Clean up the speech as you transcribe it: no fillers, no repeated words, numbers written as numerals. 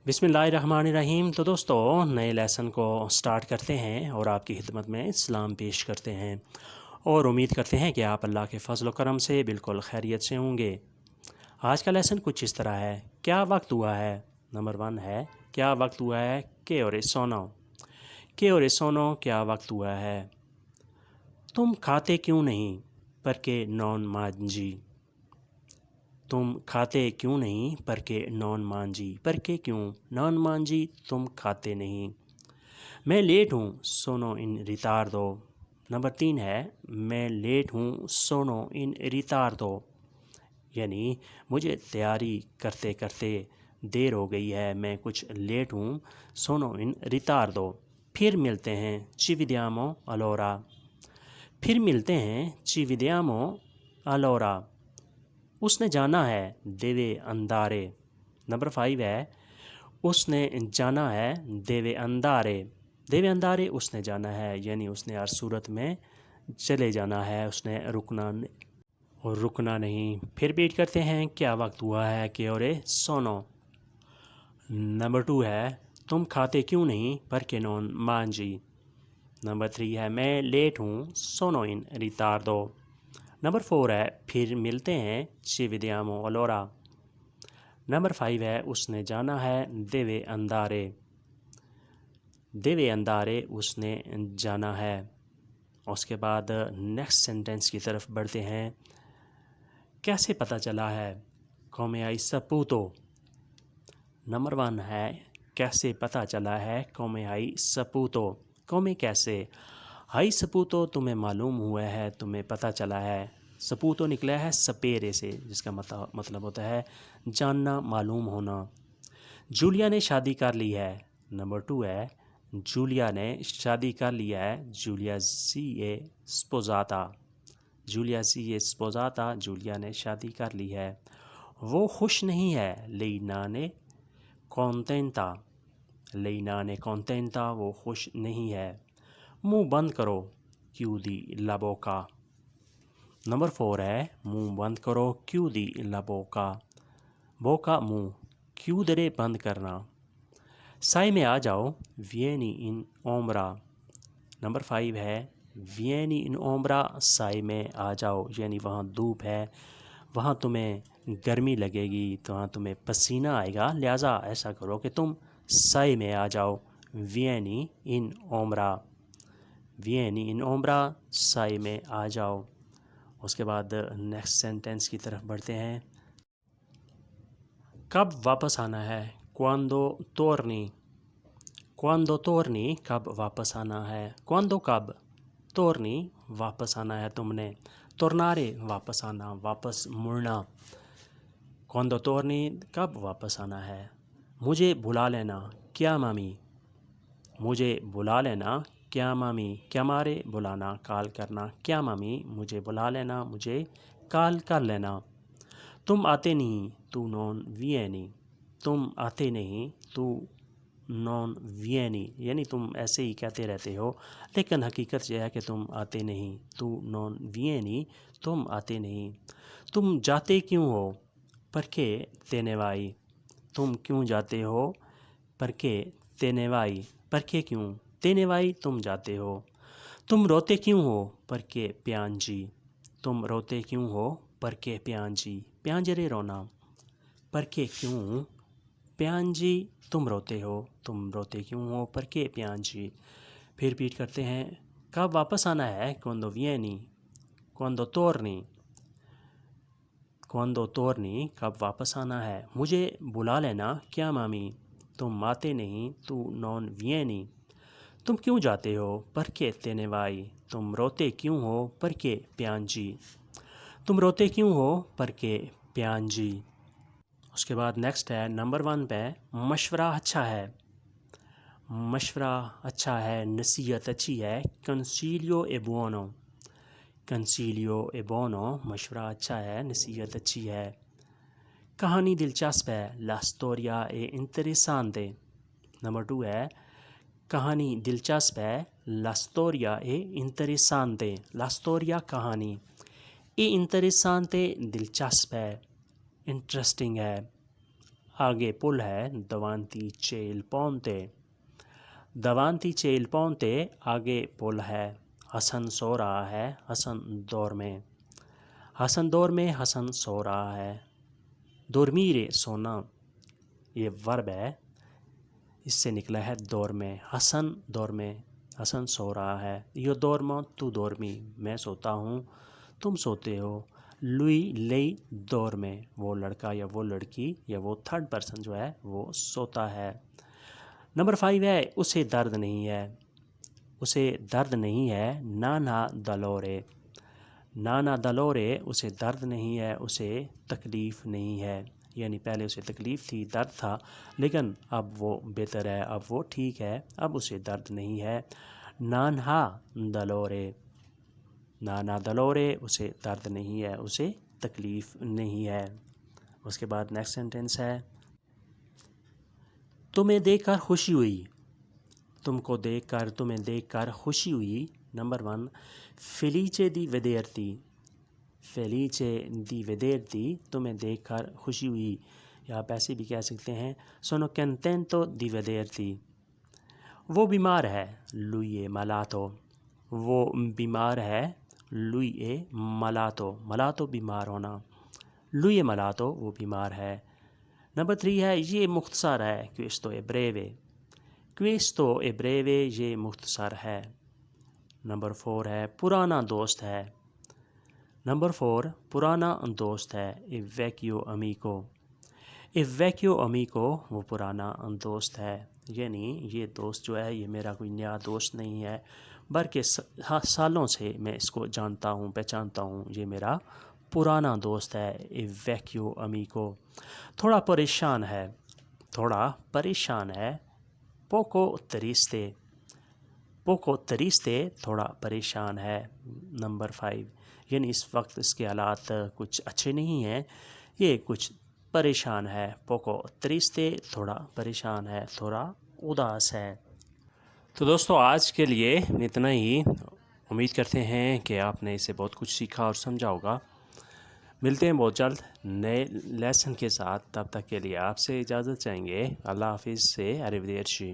बिस्मिल्लाहिर्रहमानिर्रहीम। तो दोस्तों, नए लेसन को स्टार्ट करते हैं और आपकी खिदमत में सलाम पेश करते हैं और उम्मीद करते हैं कि आप अल्लाह के फ़ज़ल व करम से बिल्कुल खैरियत से होंगे। आज का लेसन कुछ इस तरह है। क्या वक्त हुआ है? नंबर 1 है, क्या वक्त हुआ है? के और सोनो, के और सोनो, क्या वक्त हुआ है? तुम खाते क्यों नहीं? पर के नॉन मांझी। तुम खाते क्यों नहीं? पर के नॉन मांझी। पर के क्यों? नॉन मांझी, तुम खाते नहीं। मैं लेट हूँ, सोनो इन रितार्दो। नंबर 3 है, मैं लेट हूँ, सोनो इन रितार्दो, यानी मुझे तैयारी करते करते देर हो गई है, मैं कुछ लेट हूँ, सोनो इन रितार्दो। फिर मिलते हैं, ci vediamo allora। फिर मिलते हैं, ci vediamo allora। उसने जाना है, देवे अंदारे। नंबर 5 है, उसने जाना है, देवे अंदारे। देवे अंदारे, उसने जाना है, यानी उसने हर सूरत में चले जाना है, उसने रुकना नहीं। फिर रिपीट करते हैं, क्या वक्त हुआ है? के और सोनो। नंबर 2 है, तुम खाते क्यों नहीं? पर के नॉन मांझी। नंबर 3 है, मैं लेट हूँ, सोनो इन रितार्दो। नंबर 4 है, फिर मिलते हैं, ci vediamo allora। नंबर 5 है, उसने जाना है, देवे अंदारे। देवे अंदारे, उसने जाना है। उसके बाद नेक्स्ट सेंटेंस की तरफ बढ़ते हैं। कैसे पता चला है? come hai saputo। नंबर 1 है, कैसे पता चला है? come hai saputo। come कैसे? hai saputo, तुम्हें मालूम हुआ है, तुम्हें पता चला है। सपूतो निकला है सपेरे से, जिसका मतलब होता है जानना, मालूम होना। जूलिया ने शादी कर ली है। नंबर 2 है, जूलिया ने शादी कर लिया है। जूलिया सी ए स्पोजाता। जूलिया सी ए स्पोजाता, जूलिया ने शादी कर ली है। वो खुश नहीं है, लेना ने कॉन्टेंटा। लेना ने कॉन्टेंटा, वो खुश नहीं है। मुंह बंद करो, क्यूदी लाबोका। नंबर 4 है, मुंह बंद करो, क्यूदी लाबोका। बोका मुंह, क्यूदरे बंद करना। साई में आ जाओ, वियनी इन ओम्ब्रा। नंबर 5 है, वियनी इन ओम्ब्रा, साई में आ जाओ, यानी वहाँ धूप है, वहाँ तुम्हें गर्मी लगेगी, तो वहाँ तुम्हें पसीना आएगा, लिहाजा ऐसा करो कि तुम साई में आ जाओ। वियनी इन ओम्ब्रा। वियनी इन ओम्ब्रा, साई में आ जाओ। उसके बाद नेक्स्ट सेंटेंस की तरफ बढ़ते हैं। कब वापस आना है? क्वांदो तोरनी। क्वांदो तोरनी, कब वापस आना है? क्वांदो कब, तोरनी वापस आना है तुमने। तोरनारे, वापस आना, वापस मुड़ना। क्वांदो तोरनी, कब वापस आना है? मुझे बुला लेना, क्या मामी। मुझे बुला लेना, क्या मामी। क्या मारे, बुलाना, कॉल करना। क्या मामी, मुझे बुला लेना, मुझे कॉल कर लेना। तुम आते नहीं, तू नॉन वियनी। तुम आते नहीं, तू नॉन वियनी, यानी तुम ऐसे ही कहते रहते हो, लेकिन हकीकत यह है कि तुम आते नहीं। तू नॉन वियनी, तुम आते नहीं। तुम जाते क्यों हो? परके तेनेवाई। तुम क्यों जाते हो? परके तेनेवाई। परके क्यों? तेनेवाई, तुम जाते हो। तुम रोते क्यों हो? परके प्यानजी। तुम रोते क्यों हो? परके प्यानजी, प्यांजरे रोना। परके क्यों? प्यानजी, तुम रोते हो। तुम रोते क्यों हो? परके प्यानजी। फिर रिपीट करते हैं। कब वापस आना है? क्वांदो वियनी। क्वांदो तोरनी। क्वांदो तोरनी, कब वापस आना है? मुझे बुला लेना, क्या मामी। तुम आते नहीं, तू नॉन वियनी। तुम क्यों जाते हो? परके तेनेवाई। तुम रोते क्यों हो? परके प्यानजी। तुम रोते क्यों हो? परके प्यानजी। उसके बाद नेक्स्ट है नंबर 1 पे, मशवरा अच्छा है। मशवरा अच्छा है, नसीहत अच्छी है। कंसीलियो ए बुono। कंसीलियो ए buono, मशवरा अच्छा है, नसीहत अच्छी है। कहानी दिलचस्प है, la storia è interessante। नंबर 2 है, कहानी दिलचस्प है, la storia è interessante। la storia, कहानी। e interessante, दिलचस्प है, इंटरेस्टिंग है। آگے پل ہے davanti c'è il ponte. davanti c'è il ponte آگے پل ہے. حسن سو رہا ہے حسن دور میں. حسن دور میں حسن سو رہا ہے. dormire سونا یہ ورب ہے, اس سے نکلا ہے دور میں. حسن دور میں حسن سو رہا ہے. io dormo tu dormi میں سوتا ہوں تم سوتے ہو. lui lei dorme وہ لڑکا یا وہ لڑکی یا وہ تھرڈ پرسن جو ہے وہ سوتا ہے. نمبر 5 ہے اسے درد نہیں ہے. اسے درد نہیں ہے. نانا دلورے. نانا دلورے اسے درد نہیں ہے, اسے تکلیف نہیں ہے. یعنی پہلے اسے تکلیف تھی, درد تھا, لیکن اب وہ بہتر ہے, اب وہ ٹھیک ہے, اب اسے درد نہیں ہے. نانہا دلورے. نانا دلورے اسے درد نہیں ہے, اسے تکلیف نہیں ہے. اس کے بعد نیکسٹ سینٹنس ہے تمہیں دیکھ کر خوشی ہوئی. تم کو دیکھ کر, تمہیں دیکھ کر خوشی ہوئی. Number 1 felice di vederti. felice di vederti تمہیں دیکھ کر خوشی ہوئی, یا آپ ایسے بھی کہہ سکتے ہیں sono contento di vederti. وہ بیمار ہے lui è malato. وہ بیمار ہے lui è malato. malato بیمار ہونا. lui è malato وہ بیمار ہے. نمبر 3 ہے یہ مختصر ہے questo è breve. questo è breve یہ مختصر ہے. نمبر 4 ہے پرانا دوست ہے. نمبر 4 پرانا دوست ہے è vecchio amico. è vecchio amico وہ پرانا دوست ہے. یعنی یہ دوست جو ہے یہ میرا کوئی نیا دوست نہیں ہے, بلکہ سالوں سے میں اس کو جانتا ہوں, پہچانتا ہوں, یہ میرا پرانا دوست ہے. è vecchio amico. تھوڑا پریشان ہے. تھوڑا پریشان ہے. poco triste. poco triste تھوڑا پریشان ہے. نمبر 5 یعنی اس وقت اس کے حالات کچھ اچھے نہیں ہیں, یہ کچھ پریشان ہے. poco triste تھوڑا پریشان ہے, تھوڑا اداس ہے. تو دوستو آج کے لیے اتنا ہی. امید کرتے ہیں کہ آپ نے اسے بہت کچھ سیکھا اور سمجھا ہوگا. ملتے ہیں بہت جلد نئے لیسن کے ساتھ. تب تک کے لیے آپ سے اجازت چاہیں گے. اللہ حافظ سے arrivederci.